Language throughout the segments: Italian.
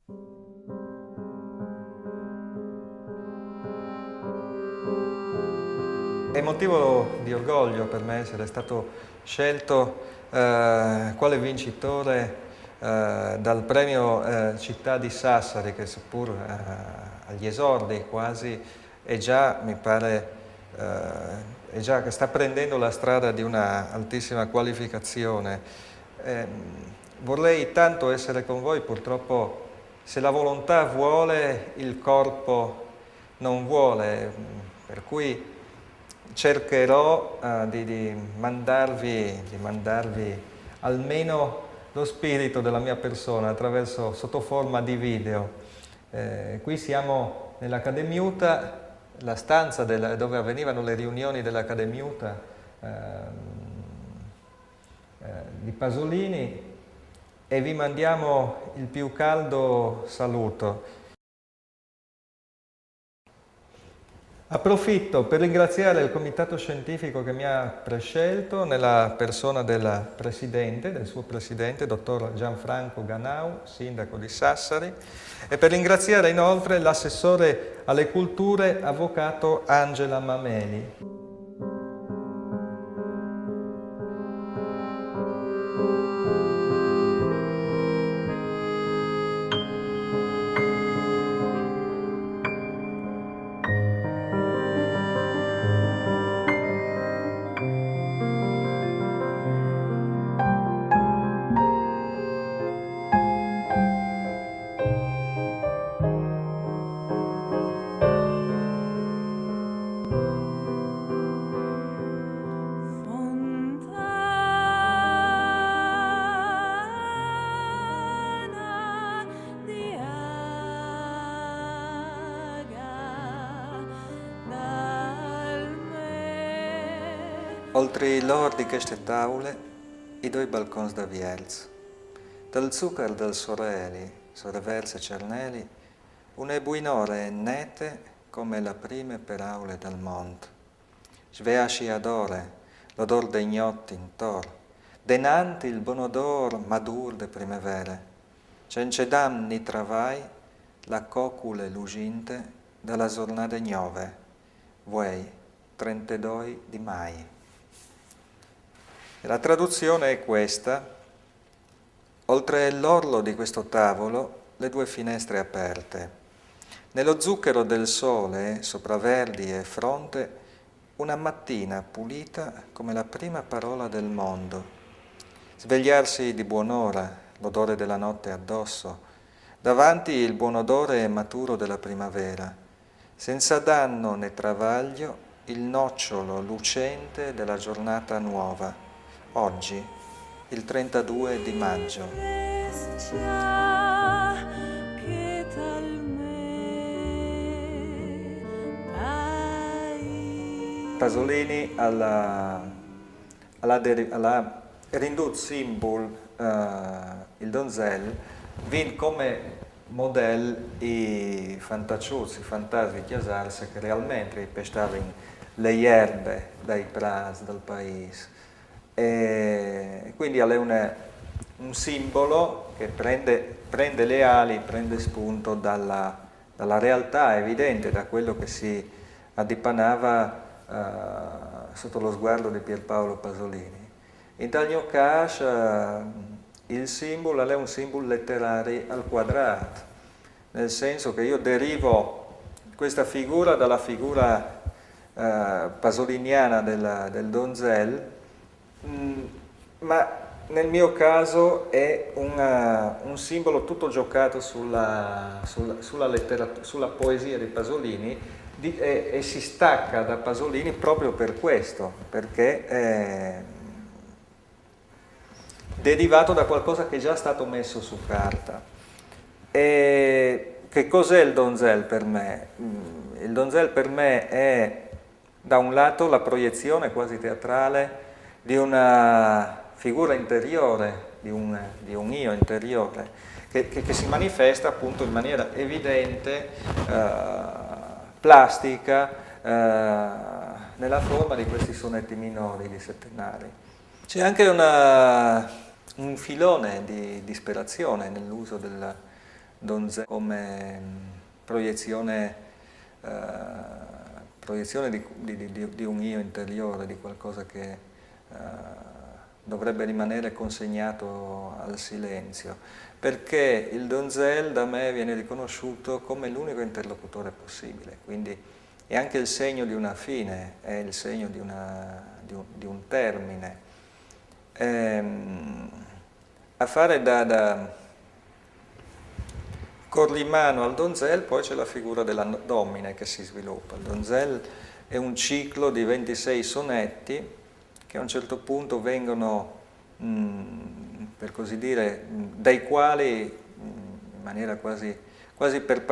È motivo di orgoglio per me essere stato scelto quale vincitore dal premio Città di Sassari, che seppur agli esordi quasi è già, mi pare, è già che sta prendendo la strada di una altissima qualificazione. Vorrei tanto essere con voi, purtroppo se la volontà vuole, il corpo non vuole, per cui cercherò di mandarvi almeno lo spirito della mia persona attraverso, sotto forma di video. Qui siamo nell'Accademiuta, la stanza dove avvenivano le riunioni dell'Accademiuta di Pasolini, e vi mandiamo il più caldo saluto. Approfitto per ringraziare il comitato scientifico che mi ha prescelto nella persona del suo presidente, dottor Gianfranco Ganau, sindaco di Sassari, e per ringraziare inoltre l'assessore alle culture, avvocato Angela Mameli. Oltre l'or di queste tavole, i due balcons da Vielz. Dal zucchero del soreli, sorreverse cerneli, une buinore nete come la prime per aule del mondo. Sveasci adore, l'odor dei gnotti intor, denanti il buon odor madur de primavere. Cencedam ni travai, la cocule luginte dalla giornate nuove, vuoi 32 di mai. La traduzione è questa: oltre l'orlo di questo tavolo, le due finestre aperte. Nello zucchero del sole, sopraverdi e fronte, una mattina pulita come la prima parola del mondo. Svegliarsi di buon'ora, l'odore della notte addosso, davanti il buon odore maturo della primavera, senza danno né travaglio, il nocciolo lucente della giornata nuova. Oggi, il 32 di maggio. Pasolini alla rindut simbol il donzel vin come modello i fantaciuzzi, i fantasi chiasarse che realmente pestavano le erbe dai pras del paese. E quindi è un simbolo che prende le ali, prende spunto dalla realtà evidente, da quello che si addipanava sotto lo sguardo di Pierpaolo Pasolini. In tal caso il simbolo è un simbolo letterario al quadrato, nel senso che io derivo questa figura dalla figura pasoliniana del donzel, ma nel mio caso è un simbolo tutto giocato sulla poesia di Pasolini e si stacca da Pasolini proprio per questo, perché è derivato da qualcosa che è già stato messo su carta. E che cos'è il donzel per me? Il donzel per me è, da un lato, la proiezione quasi teatrale di una figura interiore, di un io interiore, che si manifesta appunto in maniera evidente, plastica, nella forma di questi sonetti minori di Settennari. C'è anche un filone di disperazione nell'uso donzella come proiezione di un io interiore, di qualcosa che dovrebbe rimanere consegnato al silenzio, perché il donzel da me viene riconosciuto come l'unico interlocutore possibile, quindi è anche il segno di una fine, è il segno di un termine. A fare da corrimano al donzel poi c'è la figura della domine che si sviluppa. Il donzel è un ciclo di 26 sonetti che a un certo punto vengono, per così dire, dai quali in maniera quasi per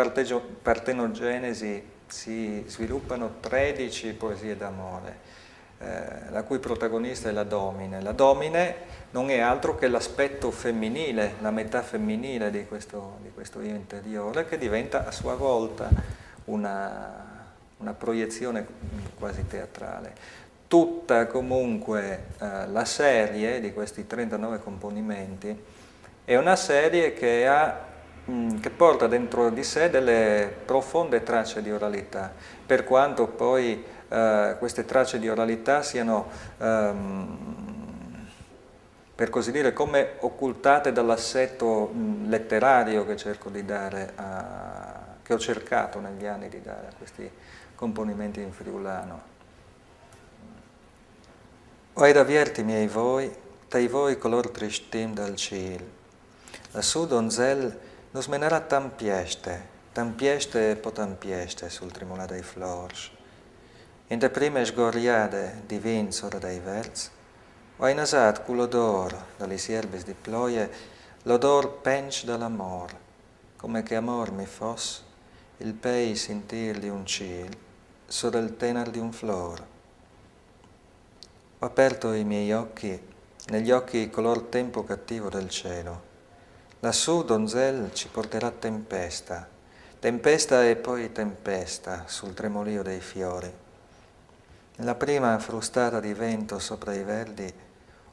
partenogenesi si sviluppano 13 poesie d'amore, la cui protagonista è la domine. La domine non è altro che l'aspetto femminile, la metà femminile di questo io interiore, che diventa a sua volta una proiezione quasi teatrale. Tutta comunque la serie di questi 39 componimenti è una serie che porta dentro di sé delle profonde tracce di oralità, per quanto poi queste tracce di oralità siano, per così dire, come occultate dall'assetto letterario che cerco di dare, che ho cercato negli anni di dare a questi componimenti in friulano. Oi da vierti miei voi, tai voi color tristim dal ciel. Lassù donzel nos menarà tampieste po tampieste sul tremolà dei flors. In de prime sgoriade di vinsora dei verz, ho inasat cu l'odor dalle sierbes di ploie, l'odor pench dall'amor, come che amor mi fosse, il pei sentir di un ciel, sopra il tenar di un flor. Ho aperto i miei occhi, negli occhi color tempo cattivo del cielo. Lassù, donzel, ci porterà tempesta e poi tempesta sul tremolio dei fiori. Nella prima frustata di vento sopra i verdi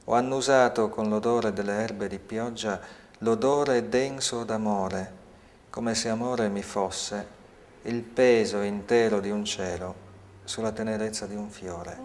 ho annusato con l'odore delle erbe di pioggia l'odore denso d'amore, come se amore mi fosse il peso intero di un cielo sulla tenerezza di un fiore.